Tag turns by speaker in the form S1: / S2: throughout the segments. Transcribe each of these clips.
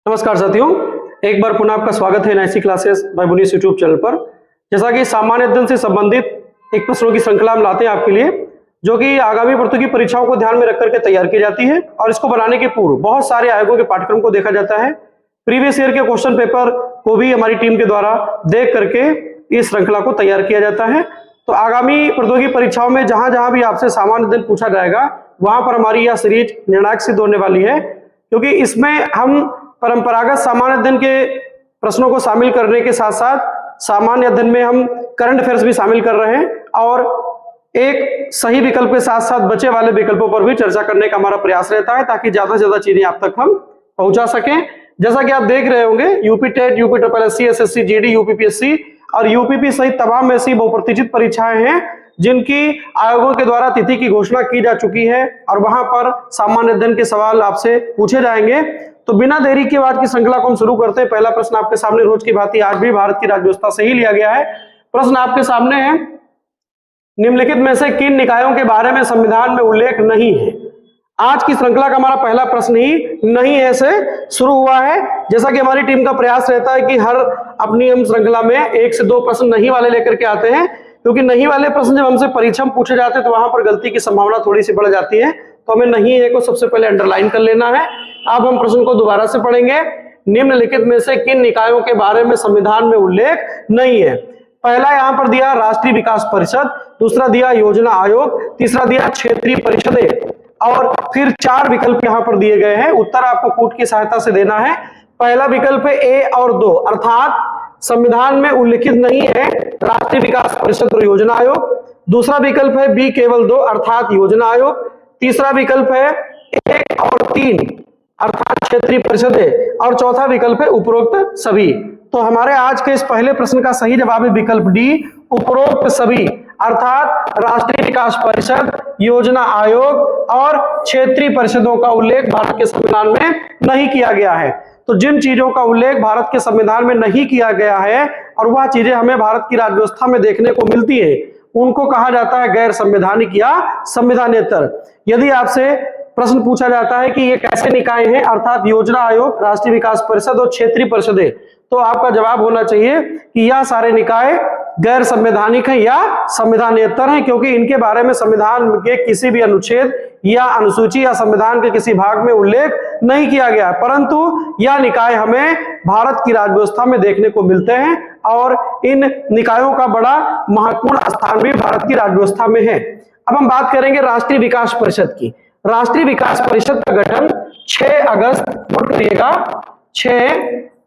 S1: नमस्कार साथियों, एक बार पुनः आपका स्वागत है NIC classes by Munis YouTube channel पर। जैसा कि सामान्य अध्ययन से संबंधित एक प्रश्नों की श्रृंखला हम लाते हैं आपके लिए, जो कि आगामी प्रतियोगी परीक्षाओं को ध्यान में रख करके तैयार की जाती है। और इसको बनाने के पूर्व बहुत सारे आयोगों के पाठ्यक्रम को देखा जाता है, प्रीवियस ईयर के क्वेश्चन पेपर को भी हमारी टीम के द्वारा देख करके इस श्रृंखला को तैयार किया जाता है। तो आगामी प्रतियोगी परीक्षाओं में जहां जहां भी आपसे सामान्य अध्ययन पूछा जाएगा, वहां पर हमारी यह सीरीज निर्णायक सिद्ध होने वाली है, क्योंकि इसमें हम परंपरागत सामान्य अध्ययन के प्रश्नों को शामिल करने के साथ साथ सामान्य अध्ययन में हम करंट अफेयर्स भी शामिल कर रहे हैं और एक सही विकल्प के साथ साथ बचे वाले विकल्पों पर भी चर्चा करने का हमारा प्रयास रहता है, ताकि ज्यादा से ज्यादा चीजें आप तक हम पहुंचा सकें। जैसा कि आप देख रहे होंगे, UP TET, UP triple SC, SSC, GD, UPPSC और यूपीपी सहित तमाम ऐसी बहुप्रतीक्षित परीक्षाएं हैं जिनकी आयोगों के द्वारा तिथि की घोषणा की जा चुकी है और वहां पर सामान्य अध्ययन के सवाल आपसे पूछे जाएंगे। तो बिना देरी के बाद की श्रृंखला को हम शुरू करते हैं। पहला प्रश्न आपके सामने रोज की भांति आज भी भारत की राज्य व्यवस्था से ही लिया गया है। प्रश्न आपके सामने है, निम्नलिखित में से किन निकायों के बारे में संविधान में उल्लेख नहीं है? आज की श्रृंखला का हमारा पहला प्रश्न ही नहीं है से शुरू हुआ है। जैसा कि हमारी टीम का प्रयास रहता है कि हर अपनी हम श्रृंखला में 1 से 2 प्रश्न नहीं वाले लेकर के आते हैं, क्योंकि नहीं वाले प्रश्न जब हमसे परीक्षा में पूछे जाते हैं तो वहां पर गलती की संभावना थोड़ी सी बढ़ जाती है। तो हमें नहीं है को सबसे पहले अंडरलाइन कर लेना है। अब हम प्रश्न को दोबारा से पढ़ेंगे। निम्नलिखित में से किन निकायों के बारे में संविधान में उल्लेख नहीं है? पहला यहां पर दिया राष्ट्रीय विकास परिषद, दूसरा दिया योजना आयोग, तीसरा दिया क्षेत्रीय परिषदें और फिर 4 विकल्प यहां पर दिए गए हैं। उत्तर आपको कूट की सहायता से देना है। पहला विकल्प है ए और 2, अर्थात संविधान में उल्लिखित नहीं है राष्ट्रीय विकास परिषद और योजना आयोग। दूसरा विकल्प है बी केवल 2, अर्थात योजना आयोग। तीसरा विकल्प है 1 और 3, अर्थात क्षेत्रीय परिषदें और चौथा विकल्प है उपरोक्त सभी। तो हमारे आज के इस पहले प्रश्न का सही जवाब है विकल्प डी, उपरोक्त सभी, अर्थात राष्ट्रीय विकास परिषद, योजना आयोग और क्षेत्रीय परिषदों का उल्लेख भारत के संविधान में नहीं किया गया है। तो जिन चीजों का उल्लेख भारत के संविधान में नहीं किया गया है और वह चीजें हमें भारत की राज्य व्यवस्था में देखने को मिलती है, उनको कहा जाता है गैर संवैधानिक या संविधानेतर। यदि आपसे प्रश्न पूछा जाता है कि ये कैसे निकाय हैं, अर्थात योजना आयोग, राष्ट्रीय विकास परिषद और क्षेत्रीय परिषदें, तो आपका जवाब होना चाहिए कि यह सारे निकाय गैर संवैधानिक हैं या संविधानेतर हैं, क्योंकि इनके बारे में संविधान के किसी भी अनुच्छेद या अनुसूची या संविधान के किसी भाग में उल्लेख नहीं किया गया है, परंतु यह निकाय हमें भारत की राज्य व्यवस्था में देखने को मिलते हैं और इन निकायों का बड़ा महत्वपूर्ण स्थान भी भारत की राज्य व्यवस्था में है। अब हम बात करेंगे राष्ट्रीय विकास परिषद की। राष्ट्रीय विकास परिषद का गठन 6 अगस्त, नोट करिएगा, 6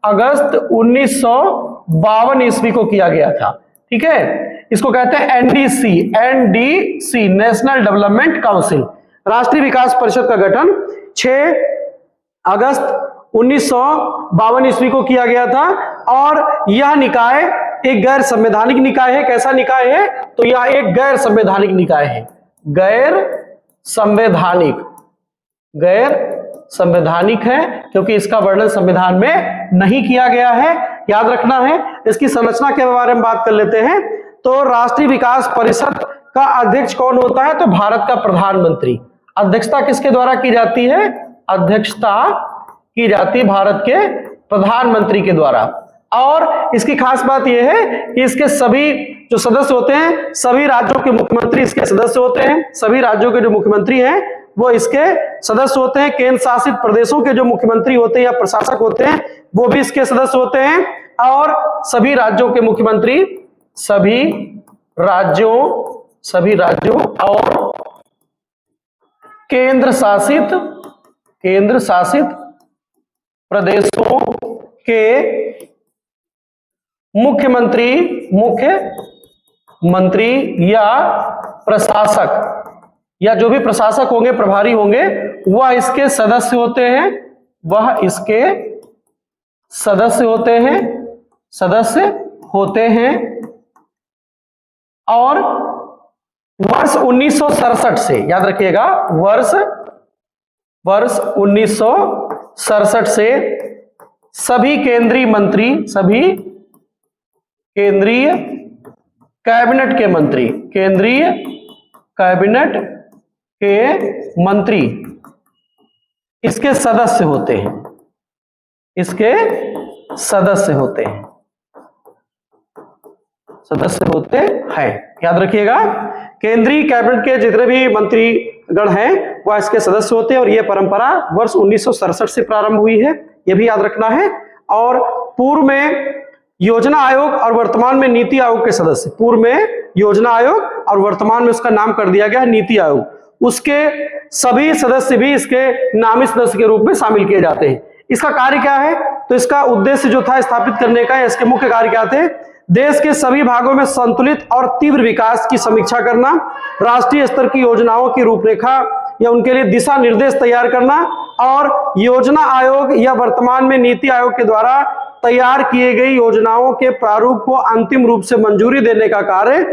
S1: अगस्त 1952 ईस्वी को किया गया था। ठीक है, इसको कहते हैं एनडीसी, नेशनल डेवलपमेंट काउंसिल। राष्ट्रीय विकास परिषद का गठन 6 अगस्त 1952 ईस्वी को किया गया था और यह निकाय एक गैर संवैधानिक निकाय है। कैसा निकाय है? तो यह एक गैर संवैधानिक निकाय है। गैर संवैधानिक है क्योंकि इसका वर्णन संविधान में नहीं किया गया है। याद रखना है। इसकी संरचना के बारे में बात कर लेते हैं। तो राष्ट्रीय विकास परिषद का अध्यक्ष कौन होता है? तो भारत का प्रधानमंत्री। अध्यक्षता किसके द्वारा की जाती है? अध्यक्षता की जाती है भारत के प्रधानमंत्री के द्वारा। और इसकी खास बात यह है कि इसके सभी जो सदस्य होते हैं, सभी राज्यों के मुख्यमंत्री इसके सदस्य होते हैं। सभी राज्यों के जो मुख्यमंत्री हैं वो इसके सदस्य होते हैं। केंद्र शासित प्रदेशों के जो मुख्यमंत्री होते हैं या प्रशासक होते हैं वो भी इसके सदस्य होते हैं। और सभी राज्यों के मुख्यमंत्री सभी राज्यों और केंद्र शासित प्रदेशों के मुख्यमंत्री या प्रशासक या जो भी प्रशासक होंगे, प्रभारी होंगे, वह इसके सदस्य होते हैं। और वर्ष 1967 से, याद रखिएगा, वर्ष 1967 से सभी केंद्रीय कैबिनेट के मंत्री इसके सदस्य होते हैं। इसके सदस्य होते हैं, सदस्य होते हैं। याद रखिएगा, केंद्रीय कैबिनेट के जितने भी मंत्रीगण हैं वह इसके सदस्य होते हैं और यह परंपरा वर्ष 1967 से प्रारंभ हुई है, यह भी याद रखना है। और पूर्व में योजना आयोग और वर्तमान में नीति आयोग के सदस्य, पूर्व में योजना आयोग और वर्तमान में उसका नाम कर दिया गया है नीति आयोग, उसके सभी सदस्य भी इसके नामित सदस्य के रूप में शामिल किए जाते हैं। इसका कार्य क्या है? तो इसका उद्देश्य जो था स्थापित करने का, इसके मुख्य कार्य क्या थे? देश के सभी भागों में संतुलित और तीव्र विकास की समीक्षा करना, राष्ट्रीय स्तर की योजनाओं की रूपरेखा या उनके लिए दिशा निर्देश तैयार करना और योजना आयोग या वर्तमान में नीति आयोग के द्वारा तैयार किए गई योजनाओं के प्रारूप को अंतिम रूप से मंजूरी देने का कार्य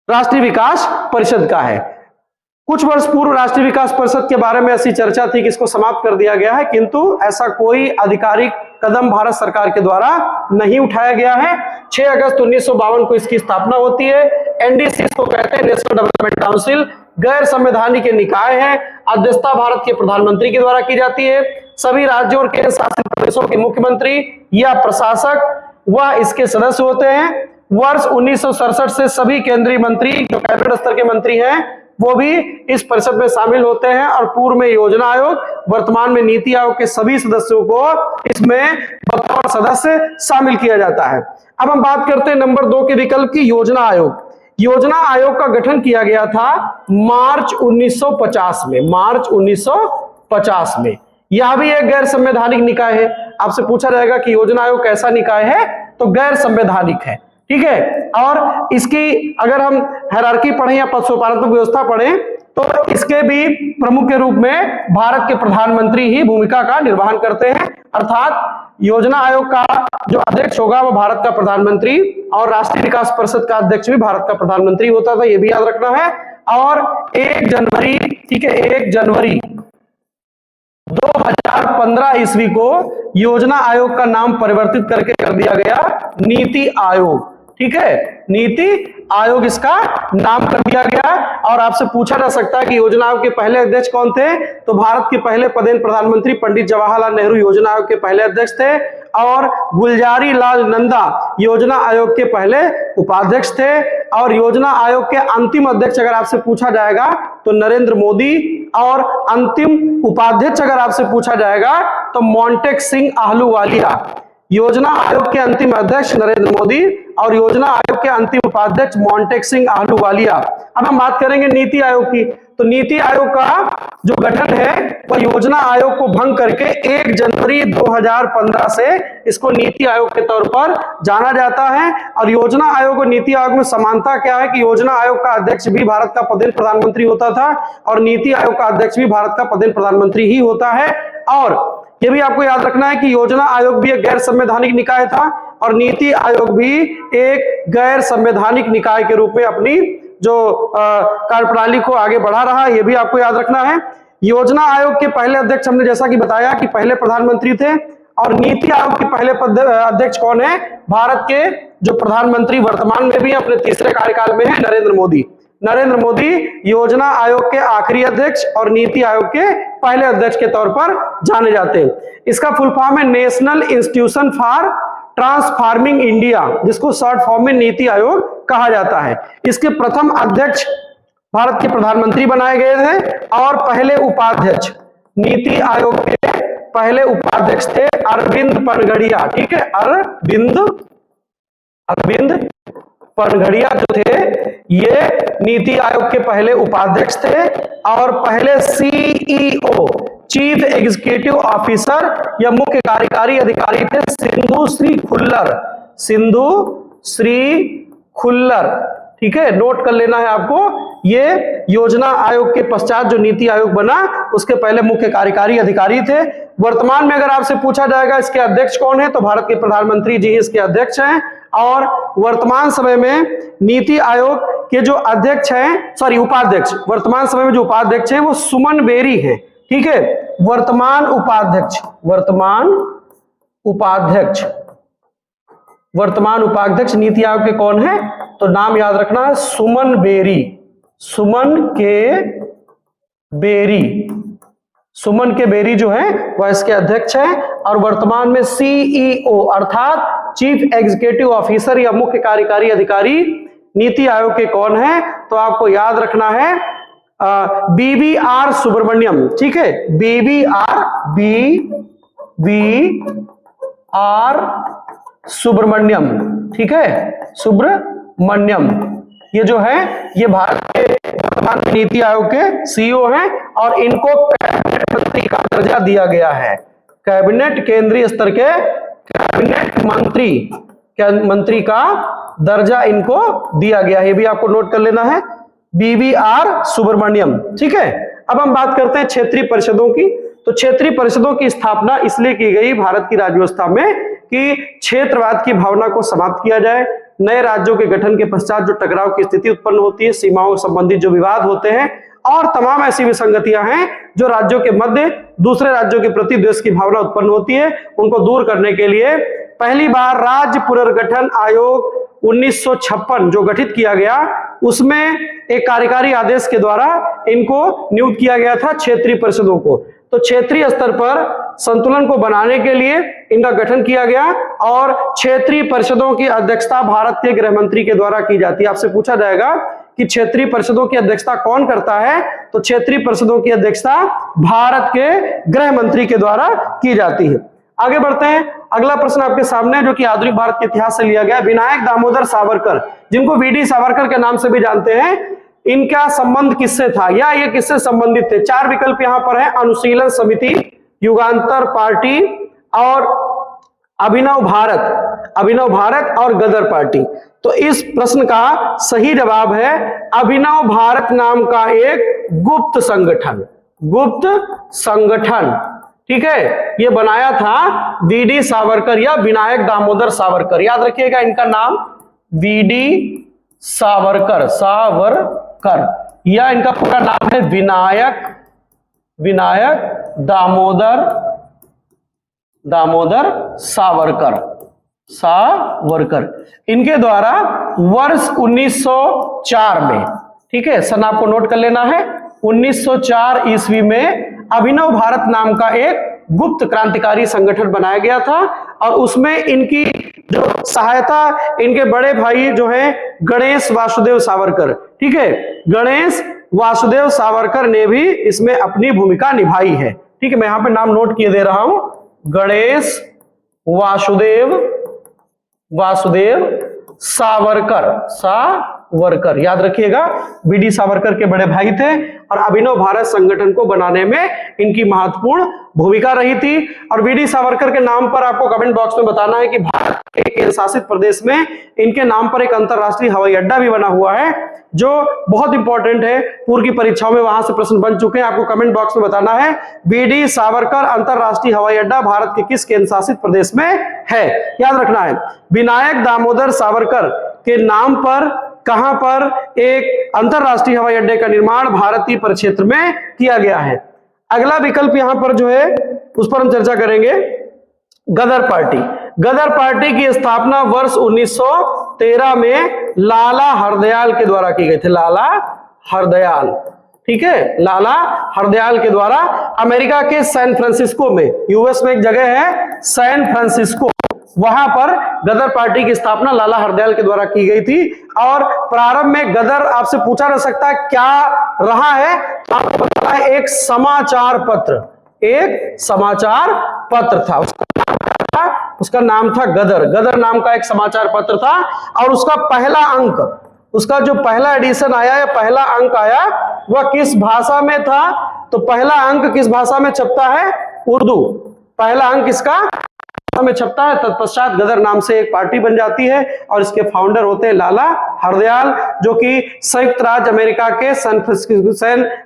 S1: राष्ट्रीय विकास परिषद का है। कुछ वर्ष पूर्व राष्ट्रीय विकास परिषद के बारे में ऐसी चर्चा थी कि इसको समाप्त कर दिया गया है, किंतु ऐसा कोई आधिकारिक कदम भारत सरकार के द्वारा नहीं उठाया गया है। 6 अगस्त 1952 को इसकी स्थापना होती है। एनडीसी इसको कहते हैं, नेशनल डेवलपमेंट काउंसिल, गैर संवैधानिक निकाय है। अध्यक्षता भारत के प्रधानमंत्री के द्वारा की जाती है। सभी राज्यों और केंद्र शासित प्रदेशों के मुख्यमंत्री या प्रशासक वह इसके सदस्य होते हैं। वर्ष 1967 से सभी केंद्रीय मंत्री जो कैबिनेट स्तर के मंत्री हैं वो भी इस परिषद में शामिल होते हैं और पूर्व में योजना आयोग, वर्तमान में नीति आयोग के सभी सदस्यों को इसमें बतौर सदस्य शामिल किया जाता है। अब हम बात करते हैं नंबर 2 के विकल्प की, योजना आयोग। योजना आयोग का गठन किया गया था मार्च 1950 में, मार्च 1950 में। यह भी एक गैर संवैधानिक निकाय है। आपसे पूछा जाएगा कि योजना आयोग कैसा निकाय है, तो गैर संवैधानिक है, ठीक है। और इसकी अगर हम हायरार्की पढ़ें या पदोन्नति व्यवस्था पढ़ें तो इसके भी प्रमुख के रूप में भारत के प्रधानमंत्री ही भूमिका का निर्वहन करते हैं, अर्थात योजना आयोग का जो अध्यक्ष होगा वो भारत का प्रधानमंत्री और राष्ट्रीय विकास परिषद का अध्यक्ष भी भारत का प्रधानमंत्री होता था, ये भी याद रखना है। और 1 जनवरी, ठीक है, 1 जनवरी 2015 ईस्वी को योजना आयोग का नाम परिवर्तित करके कर दिया गया नीति आयोग, ठीक है, नीति आयोग इसका नाम कर दिया गया। और आपसे पूछा जा सकता है कि योजना आयोग के पहले अध्यक्ष कौन थे, तो भारत के पहले पदेन प्रधानमंत्री पंडित जवाहरलाल नेहरू योजना आयोग के पहले अध्यक्ष थे और गुलजारी लाल नंदा योजना आयोग के पहले उपाध्यक्ष थे। और योजना आयोग के अंतिम अध्यक्ष अगर आपसे पूछा जाएगा तो नरेंद्र मोदी, और अंतिम उपाध्यक्ष अगर आपसे पूछा जाएगा तो मोंटेक सिंह आहलूवालिया। योजना आयोग के अंतिम अध्यक्ष नरेंद्र मोदी और योजना आयोग के अंतिम उपाध्यक्ष मोंटेक सिंह आहलूवालिया। अब हम बात करेंगे नीति आयोग की, तो नीति आयोग का जो गठन है वह योजना आयोग को भंग करके 1 जनवरी 2015 से इसको नीति आयोग के तौर पर जाना जाता है। और योजना आयोग और नीति आयोग में समानता क्या है कि योजना आयोग का अध्यक्ष भी भारत का पदेन प्रधानमंत्री होता था और नीति आयोग का अध्यक्ष भी भारत का पदेन प्रधानमंत्री ही होता है। और ये भी आपको याद रखना है कि योजना आयोग भी एक गैर संवैधानिक निकाय था और नीति आयोग भी एक गैर संवैधानिक निकाय के रूप में अपनी जो कार्यप्रणाली को आगे बढ़ा रहा, ये भी आपको याद रखना है। योजना आयोग के पहले अध्यक्ष हमने जैसा कि बताया कि पहले प्रधानमंत्री थे, और नीति आयोग के पहले अध्यक्ष कौन है? भारत के जो प्रधानमंत्री वर्तमान में भी अपने तीसरे कार्यकाल में है, नरेंद्र मोदी। नरेंद्र मोदी योजना आयोग के आखिरी अध्यक्ष और नीति आयोग के पहले अध्यक्ष के तौर पर जाने जाते हैं। इसका फुल फॉर्म है national institution for transforming India, जिसको शॉर्ट फॉर्म में नीति आयोग कहा जाता है। इसके प्रथम अध्यक्ष भारत के प्रधानमंत्री बनाए गए थे और पहले उपाध्यक्ष, नीति आयोग के पहले उपाध्यक्ष थे अरविंद पनगड़िया, ठीक है, अरविंद पनगड़िया जो थे ये नीति आयोग के पहले उपाध्यक्ष थे और पहले सीईओ, चीफ एग्जीक्यूटिव ऑफिसर या मुख्य कार्यकारी अधिकारी थे सिंधु श्री खुल्लर, ठीक है, नोट कर लेना है आपको। ये योजना आयोग के पश्चात जो नीति आयोग बना उसके पहले मुख्य कार्यकारी अधिकारी थे। वर्तमान में अगर आपसे पूछा जाएगा इसके अध्यक्ष कौन है, तो भारत के प्रधानमंत्री जी इसके अध्यक्ष हैं। और वर्तमान समय में नीति आयोग के जो अध्यक्ष हैं, उपाध्यक्ष, वर्तमान समय में जो उपाध्यक्ष हैं वो सुमन बेरी हैं, ठीक है। वर्तमान उपाध्यक्ष नीति आयोग के कौन है, तो नाम याद रखना है सुमन बेरी, सुमन के बेरी, सुमन के बेरी जो है वह इसके अध्यक्ष है। और वर्तमान में सीईओ अर्थात चीफ एग्जीक्यूटिव ऑफिसर या मुख्य कार्यकारी अधिकारी नीति आयोग के कौन है? तो आपको याद रखना है BVR सुब्रमण्यम। ठीक है, BVR सुब्रमण्यम। ठीक है, सुब्रमण्यम ये जो है ये भारत के वर्तमान नीति आयोग के सीईओ हैं और इनको कैबिनेट मंत्री का दर्जा दिया गया है। कैबिनेट केंद्रीय स्तर के कैबिनेट मंत्री का दर्जा इनको दिया गया है। ये भी आपको नोट कर लेना है, BVR सुब्रमण्यम। ठीक है, अब हम बात करते हैं क्षेत्रीय परिषदों की। तो क्षेत्रीय परिषदों की स्थापना इसलिए की गई भारत की राज्य व्यवस्था में कि क्षेत्रवाद की भावना को समाप्त किया जाए। नए राज्यों के गठन के पश्चात जो टकराव की स्थिति उत्पन्न होती है, सीमाओं संबंधित जो विवाद होते हैं और तमाम ऐसी विसंगतियां हैं जो राज्यों के मध्य दूसरे राज्यों के प्रति द्वेष की भावना उत्पन्न होती है, उनको दूर करने के लिए पहली बार राज्य पुनर्गठन आयोग 1956 जो गठित किया गया, उसमें एक कार्यकारी आदेश के द्वारा इनको नियुक्त किया गया था क्षेत्रीय परिषदों को। तो क्षेत्रीय स्तर पर संतुलन को बनाने के लिए इनका गठन किया गया और क्षेत्रीय परिषदों की अध्यक्षता भारत के गृह मंत्री के द्वारा की जाती है। आपसे पूछा जाएगा कि क्षेत्रीय परिषदों की अध्यक्षता कौन करता है? तो क्षेत्रीय परिषदों की अध्यक्षता भारत के गृह मंत्री के द्वारा की जाती है। आगे बढ़ते हैं, अगला प्रश्न आपके सामने जो कि आधुनिक भारत के इतिहास से लिया गया। विनायक दामोदर सावरकर, जिनको वीडी सावरकर के नाम से भी जानते हैं, इनका संबंध किससे था या ये किससे संबंधित थे? चार विकल्प यहां पर है, अनुशीलन समिति, युगांतर पार्टी और अभिनव भारत और गदर पार्टी। तो इस प्रश्न का सही जवाब है अभिनव भारत नाम का एक गुप्त संगठन। ठीक है, ये बनाया था वीडी सावरकर या विनायक दामोदर सावरकर। याद रखिएगा इनका नाम वीडी सावरकर या इनका पूरा नाम है विनायक दामोदर सावरकर। इनके द्वारा वर्ष 1904 में, ठीक है, सन आपको नोट कर लेना है, 1904 ईस्वी में अभिनव भारत नाम का एक गुप्त क्रांतिकारी संगठन बनाया गया था और उसमें इनकी जो सहायता इनके बड़े भाई जो हैं गणेश वासुदेव सावरकर, ठीक है, गणेश वासुदेव सावरकर ने भी इसमें अपनी भूमिका निभाई है। ठीक है, मैं यहां पे नाम नोट किए दे रहा हूं, गणेश वासुदेव सावरकर, याद रखिएगा, बीडी सावरकर के बड़े भाई थे और अभिनव भारत संगठन को बनाने में इनकी महत्वपूर्ण भूमिका रही थी। और बीडी सावरकर के नाम पर आपको कमेंट बॉक्स में बताना है कि भारत के केंद्र शासित प्रदेश में इनके नाम पर एक अंतरराष्ट्रीय हवाई अड्डा भी बना हुआ है जो बहुत इंपॉर्टेंट है, पूर्व की परीक्षाओं में वहां से प्रश्न बन चुके हैं। आपको कमेंट बॉक्स में बताना है बीडी सावरकर अंतरराष्ट्रीय हवाई अड्डा भारत के किस केंद्र शासित प्रदेश में है, याद रखना है। विनायक दामोदर सावरकर के नाम पर कहां पर एक अंतरराष्ट्रीय हवाई अड्डे का निर्माण भारतीय परिक्षेत्र में किया गया है। अगला विकल्प यहां पर जो है उस पर हम चर्चा करेंगे, गदर पार्टी की स्थापना वर्ष 1913 में लाला हरदयाल के द्वारा की गई थी। लाला हरदयाल, ठीक है, लाला हरदयाल के द्वारा अमेरिका के सैन फ्रांसिस्को में, यूएस में एक जगह है सैन फ्रांसिस्को, वहां पर गदर पार्टी की स्थापना लाला हरदयाल के द्वारा की गई थी। और प्रारंभ में गदर आपसे पूछा जा सकता है क्या रहा है, आपको बताना है एक समाचार पत्र था, उसका नाम था गदर नाम का एक समाचार पत्र था। और उसका पहला अंक, उसका जो पहला एडिशन आया या पहला अंक आया वह किस भाषा में था? तो पहला अंक किस भाषा में छपता है? उर्दू। पहला अंक इसका में छपता है। तत्पश्चात गदर नाम से एक पार्टी बन जाती है और इसके फाउंडर होते हैं लाला हरदयाल, जो कि संयुक्त राज्य अमेरिका के सैन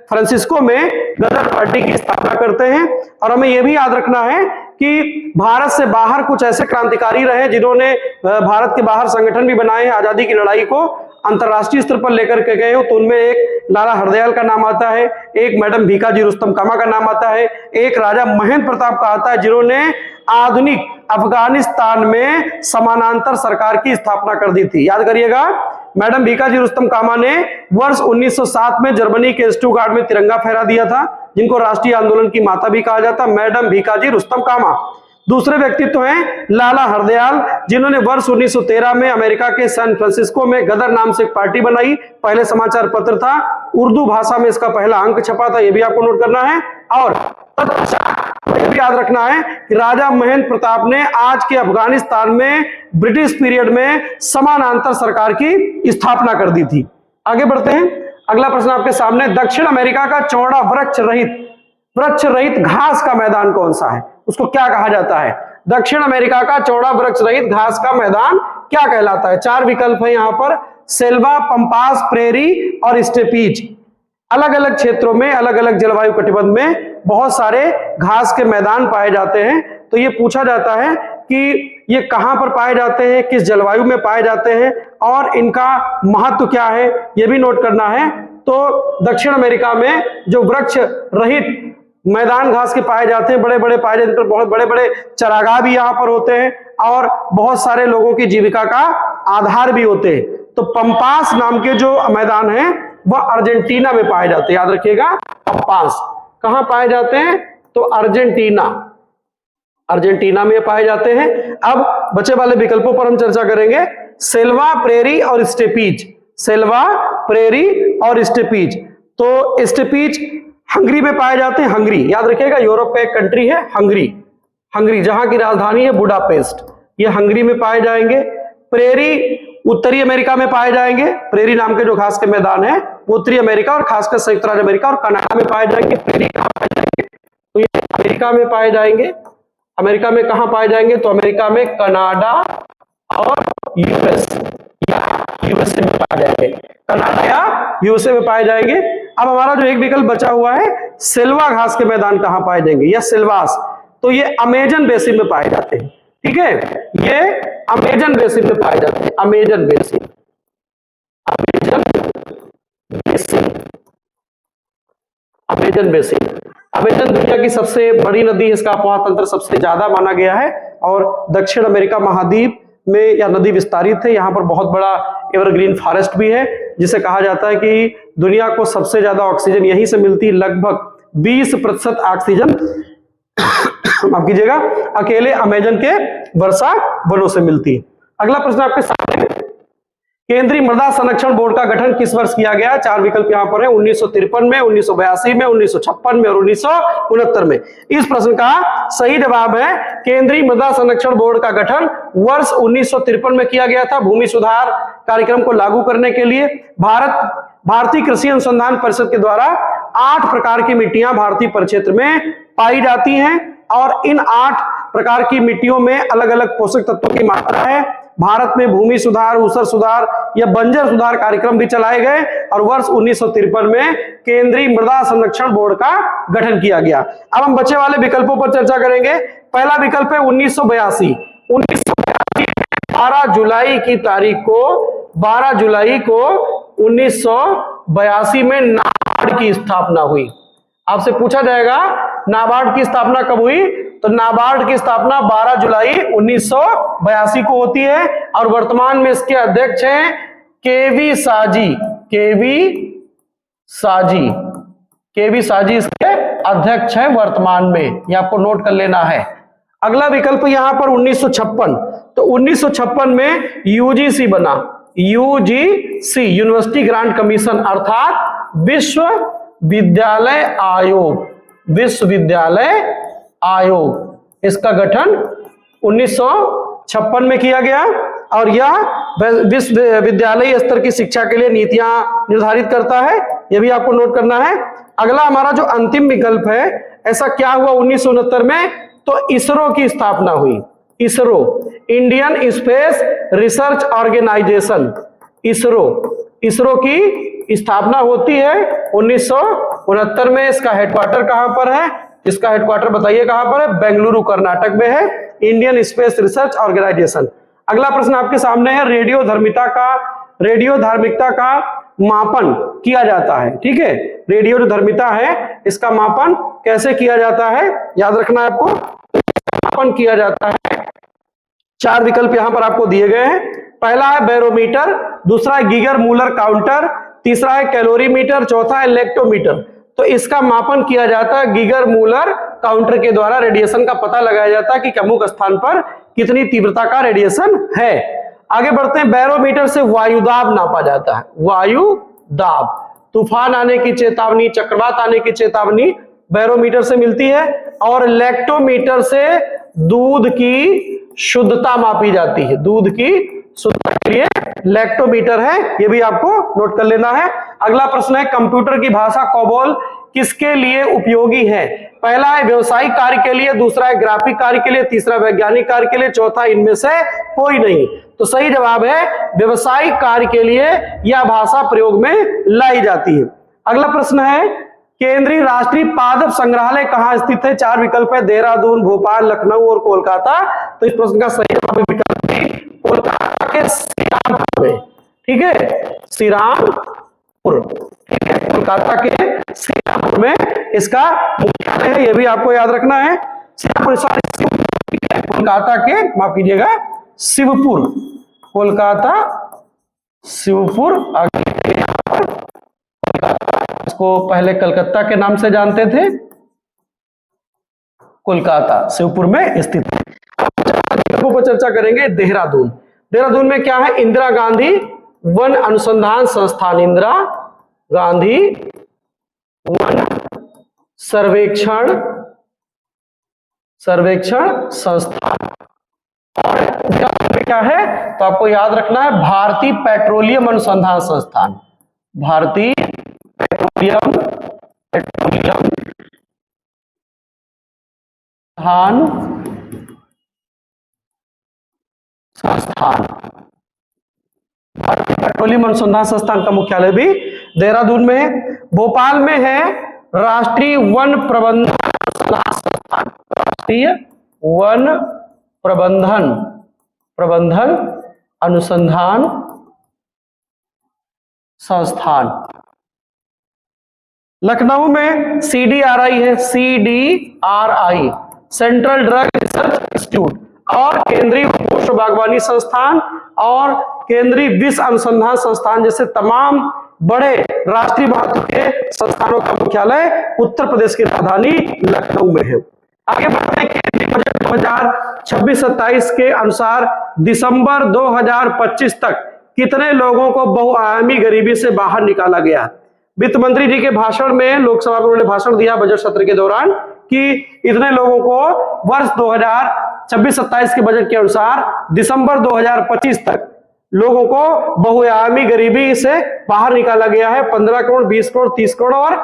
S1: फ्रांसिस्को में गदर पार्टी की स्थापना करते हैं। और हमें यह भी याद रखना है कि भारत से बाहर कुछ ऐसे क्रांतिकारी रहे जिन्होंने भारत के बाहर संगठन भी बनाए हैं, आजादी की लड़ाई को अंतरराष्ट्रीय स्तर पर लेकर के गए हो। तो उनमें एक लाला हरदयाल का नाम आता है, एक मैडम भीकाजी रुस्तम कामा का नाम आता है, एक राजा महेंद्र प्रताप का आता है जिन्होंने आधुनिक अफगानिस्तान में समानांतर सरकार की स्थापना कर दी थी। याद करिएगा, मैडम भीकाजी रुस्तम कामा ने वर्ष 1907 में जर्मनी के स्टुटगार्ट में तिरंगा फहरा दिया था, जिनको राष्ट्रीय आंदोलन की माता भी कहा जाता, मैडम भीकाजी रुस्तम कामा। दूसरे व्यक्तित्व हैं लाला हरदयाल, जिन्होंने वर्ष 1913 में अमेरिका के सैन फ्रांसिस्को में गदर नाम से एक पार्टी बनाई। पहले समाचार पत्र था, उर्दू भाषा में इसका पहला अंक छपा था, यह भी आपको नोट करना है। और यह भी याद रखना है कि राजा महेंद्र प्रताप ने आज के अफगानिस्तान में ब्रिटिश पीरियड में समानांतर सरकार की स्थापना कर दी थी। आगे बढ़ते हैं, अगला प्रश्न आपके सामने, दक्षिण अमेरिका का चौड़ा वृक्ष रहित घास का मैदान कौन सा है, उसको क्या कहा जाता है? दक्षिण अमेरिका का चौड़ा वृक्ष रहित घास का मैदान क्या कहलाता है? चार विकल्प है यहाँ पर, सेल्वा, पंपास, प्रेरी और स्टेपीज। अलग अलग क्षेत्रों में, अलग अलग जलवायु कटिबंध में बहुत सारे घास के मैदान पाए जाते हैं। तो ये पूछा जाता है कि ये कहां पर पाए जाते हैं, किस जलवायु में पाए जाते हैं और इनका महत्व क्या है, ये भी नोट करना है। तो दक्षिण अमेरिका में जो वृक्ष रहित मैदान घास के पाए जाते हैं, बड़े बड़े पाए जाते हैं, बहुत बड़े बड़े चरागाह भी यहाँ पर होते हैं और बहुत सारे लोगों की जीविका का आधार भी होते हैं। तो पंपास नाम के जो मैदान है वह अर्जेंटीना में पाए जाते हैं, याद रखिएगा। पंपास कहां पाए जाते हैं? तो अर्जेंटीना में पाए जाते हैं। अब बचे वाले विकल्पों पर हम चर्चा करेंगे, सेल्वा, प्रेरी और स्टेपीज। सेल्वा, प्रेरी और स्टेपीज। तो स्टेपीज हंगरी में पाए जाते हैं, हंगरी याद रखिएगा, यूरोप का एक कंट्री है हंगरी, जहां की राजधानी है बुडापेस्ट, ये हंगरी में पाए जाएंगे। प्रेरी उत्तरी अमेरिका में पाए जाएंगे, प्रेरी नाम के जो घास के मैदान है वो उत्तरी अमेरिका और खासकर संयुक्त राज्य अमेरिका और कनाडा में पाए जाएंगे। प्रेरी कहां पाए जाएंगे? तो ये अमेरिका में पाए जाएंगे। अमेरिका में कहां पाए जाएंगे? तो अमेरिका में कनाडा और यूएसए में पाए जाएंगे, कनाडा या यूएसए में पाए जाएंगे। अब हमारा जो एक विकल्प बचा हुआ है, सेल्वा घास के मैदान कहां पाए जाएंगे या सेल्वास, तो ये अमेजन बेसिन में पाए जाते हैं। ठीक है, ये अमेजन बेसिन में पाए जाते हैं, अमेजन बेसिन अमेजन दुनिया की सबसे बड़ी नदी है, इसका अपवाह तंत्र सबसे ज्यादा माना गया है और दक्षिण अमेरिका महाद्वीप में यह नदी विस्तारित है। यहाँ पर बहुत बड़ा एवरग्रीन फॉरेस्ट भी है, जिसे कहा जाता है कि दुनिया को सबसे ज्यादा ऑक्सीजन यहीं से मिलती है। लगभग 20% ऑक्सीजन माफ कीजिएगा अकेले अमेजन के वर्षा वनों से मिलती है। अगला प्रश्न आपके सामने, केंद्रीय मृदा संरक्षण बोर्ड का गठन किस वर्ष किया गया? चार विकल्प यहाँ पर है, 1953 में, 1982 में, 1956 में और 1969 में। इस प्रश्न का सही जवाब है केंद्रीय मृदा संरक्षण बोर्ड का गठन वर्ष 1953 में किया गया था, भूमि सुधार कार्यक्रम को लागू करने के लिए। भारतीय कृषि अनुसंधान परिषद के द्वारा 8 प्रकार की मिट्टियां भारतीय परिक्षेत्र में पाई जाती हैं और इन 8 प्रकार की मिट्टियों में अलग अलग पोषक तत्वों की मात्रा है। भारत में भूमि सुधार, ऊसर सुधार या बंजर सुधार कार्यक्रम भी चलाए गए और वर्ष 1953 में केंद्रीय मृदा संरक्षण बोर्ड का गठन किया गया। अब हम बचे वाले विकल्पों पर चर्चा करेंगे। पहला विकल्प है 1982। 12 जुलाई की तारीख को 12 जुलाई को 1982 में नाबार्ड की स्थापना हुई। आपसे पूछा जाएगा नाबार्ड की स्थापना कब हुई, तो नाबार्ड की स्थापना 12 जुलाई 1982 को होती है और वर्तमान में इसके अध्यक्ष हैं केवी साजी इसके अध्यक्ष हैं वर्तमान में, ये आपको नोट कर लेना है। अगला विकल्प यहां पर 1956। तो 1956 में यूजीसी बना, यूजीसी यूनिवर्सिटी ग्रांट कमीशन अर्थात विश्वविद्यालय आयोग, इसका गठन 1956 में किया गया और यह विश्वविद्यालय स्तर की शिक्षा के लिए नीतियां निर्धारित करता है, यह भी आपको नोट करना है। अगला हमारा जो अंतिम विकल्प है, ऐसा क्या हुआ 1969 में, तो इसरो की स्थापना हुई। ISRO, Indian space research organisation, ISRO की स्थापना होती है 1969 में। इसका हेडक्वार्टर कहां पर है? इसका हेडक्वार्टर बताइए कहां पर है? बेंगलुरु कर्नाटक में है, इंडियन स्पेस रिसर्च ऑर्गेनाइजेशन। अगला प्रश्न आपके सामने है, रेडियो धार्मिकता का मापन किया जाता है। ठीक है, रेडियो जो धर्मिता है इसका मापन कैसे किया जाता है, याद रखना है आपको। मापन किया जाता है 4 विकल्प यहां पर आपको दिए गए हैं। पहला है बैरोमीटर, दूसरा है गीगर मूलर काउंटर, तीसरा है कैलोरीमीटर, चौथा है लेक्टोमीटर। तो इसका मापन किया जाता है गीगर मूलर काउंटर के द्वारा। रेडिएशन का पता लगाया जाता है कि अमुक स्थान पर कितनी तीव्रता का रेडिएशन है। आगे बढ़ते हैं, बैरोमीटर से वायुदाब नापा जाता है। वायु दाब, तूफान आने की चेतावनी, चक्रवात आने की चेतावनी बैरोमीटर से मिलती है। और लेक्टोमीटर से दूध की शुद्धता मापी जाती है। दूध की शुद्धता के लिए लेक्टोमीटर है, ये भी आपको नोट कर लेना है। अगला प्रश्न है, कंप्यूटर की भाषा कोबोल किसके लिए उपयोगी है? पहला है व्यवसायिक कार्य के लिए, दूसरा है ग्राफिक कार्य के लिए, तीसरा वैज्ञानिक कार्य के लिए, चौथा इनमें से कोई नहीं। तो सही जवाब है व्यवसायिक कार्य के लिए यह भाषा प्रयोग में लाई जाती है। अगला प्रश्न है, केंद्रीय राष्ट्रीय पादप संग्रहालय कहां स्थित है? 4 विकल्प है, देहरादून, भोपाल, लखनऊ और कोलकाता। तो इस प्रश्न का सही जवाब विकल्प बी, कोलकाता के श्रीरामपुर में। ठीक है, श्रीरामपुर, ठीक है, कोलकाता के श्रीरामपुर में इसका मुख्यालय है, यह भी आपको याद रखना है। श्रीरामपुर, कोलकाता के, माफ कीजिएगा, शिवपुर, कोलकाता शिवपुर। इसको पहले कलकत्ता के नाम से जानते थे, कोलकाता शिवपुर में स्थित है। पर चर्चा करेंगे देहरादून। देहरादून में क्या है? इंदिरा गांधी वन अनुसंधान संस्थान, इंदिरा गांधी वन सर्वेक्षण संस्थान। और में क्या है तो आपको याद रखना है, भारतीय पेट्रोलियम अनुसंधान संस्थान, भारतीय पेट्रोलियम संस्थान, भारतीय पेट्रोलियम अनुसंधान संस्थान का मुख्यालय भी देहरादून में है। भोपाल में है राष्ट्रीय वन प्रबंधन संस्थान, राष्ट्रीय वन प्रबंधन अनुसंधान संस्थान। लखनऊ में CDRI है, CDRI central drug research institute, और केंद्रीय पोषण बागवानी संस्थान और केंद्रीय विष अनुसंधान संस्थान जैसे तमाम बड़े राष्ट्रीय महत्व के संस्थानों का मुख्यालय उत्तर प्रदेश की राजधानी लखनऊ में है। आगे बढ़ते हैं, केंद्रीय बजट 2026-27 के अनुसार दिसंबर 2025 तक कितने लोगों को बहुआयामी गरीबी से बाहर निकाला गया? वित्त मंत्री जी के भाषण में, लोकसभा में उन्होंने भाषण दिया बजट सत्र के दौरान कि इतने लोगों को वर्ष 2026-27 के बजट के अनुसार दिसंबर 2025 तक लोगों को बहुआयामी गरीबी से बाहर निकाला गया है। 15 करोड़, 20 करोड़, 30 करोड़ और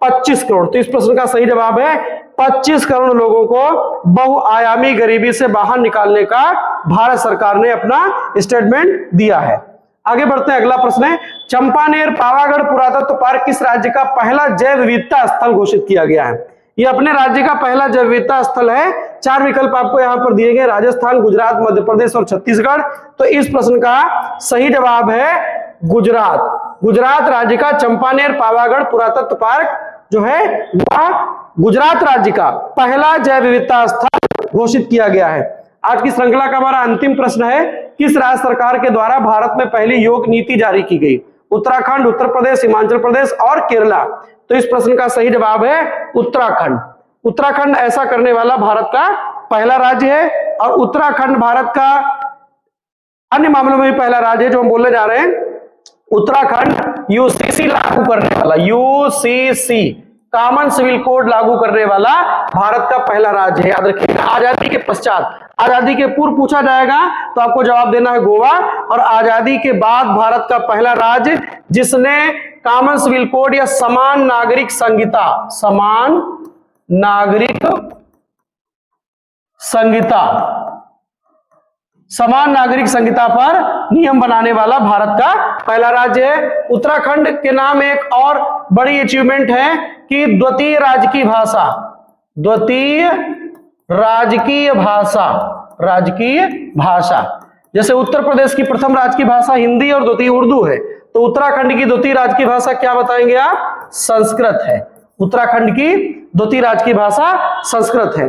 S1: 25 करोड़। तो इस प्रश्न का सही जवाब है 25 करोड़ लोगों को बहुआयामी गरीबी से बाहर निकालने का भारत सरकार ने अपना स्टेटमेंट दिया है। आगे बढ़ते हैं, अगला प्रश्न है, चंपानेर पावागढ़ पुरातत्व पार्क किस राज्य का पहला जैव विविधता स्थल घोषित किया गया है? यह अपने राज्य का पहला जैव विविधता स्थल है। 4 विकल्प आपको यहां पर दिए गए, राजस्थान, गुजरात, मध्य प्रदेश और छत्तीसगढ़। तो इस प्रश्न का सही जवाब है गुजरात। गुजरात राज्य का चंपानेर पावागढ़ पुरातत्व पार्क जो है वह गुजरात राज्य का पहला जैव विविधता स्थल घोषित किया गया है। आज की श्रृंखला का हमारा अंतिम प्रश्न है, किस राज्य सरकार के द्वारा भारत में पहली योग नीति जारी की गई? उत्तराखंड, उत्तर प्रदेश, हिमाचल प्रदेश और केरला। तो इस प्रश्न का सही जवाब है उत्तराखंड। उत्तराखंड ऐसा करने वाला भारत का पहला राज्य है, और उत्तराखंड भारत का अन्य मामलों में भी पहला राज्य है जो हम बोलने जा रहे हैं। उत्तराखंड यूसीसी लागू करने वाला, यूसीसी कॉमन सिविल कोड लागू करने वाला भारत का पहला राज्य है। याद रखिएगा, आजादी के पश्चात, आजादी के पूर्व पूछा जाएगा तो आपको जवाब देना है गोवा, और आजादी के बाद भारत का पहला राज्य जिसने कॉमन सिविल कोड या समान नागरिक संहिता, समान नागरिक संहिता पर नियम बनाने वाला भारत का पहला राज्य है। उत्तराखंड के नाम एक और बड़ी अचीवमेंट है कि द्वितीय राजकीय भाषा, जैसे उत्तर प्रदेश की प्रथम राजकीय भाषा हिंदी और द्वितीय उर्दू है, तो उत्तराखंड की द्वितीय राजकीय भाषा क्या बताएंगे आप? संस्कृत है। उत्तराखंड की द्वितीय राजकीय भाषा संस्कृत है।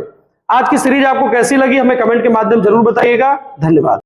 S1: आज की सीरीज आपको कैसी लगी हमें कमेंट के माध्यम जरूर बताइएगा। धन्यवाद।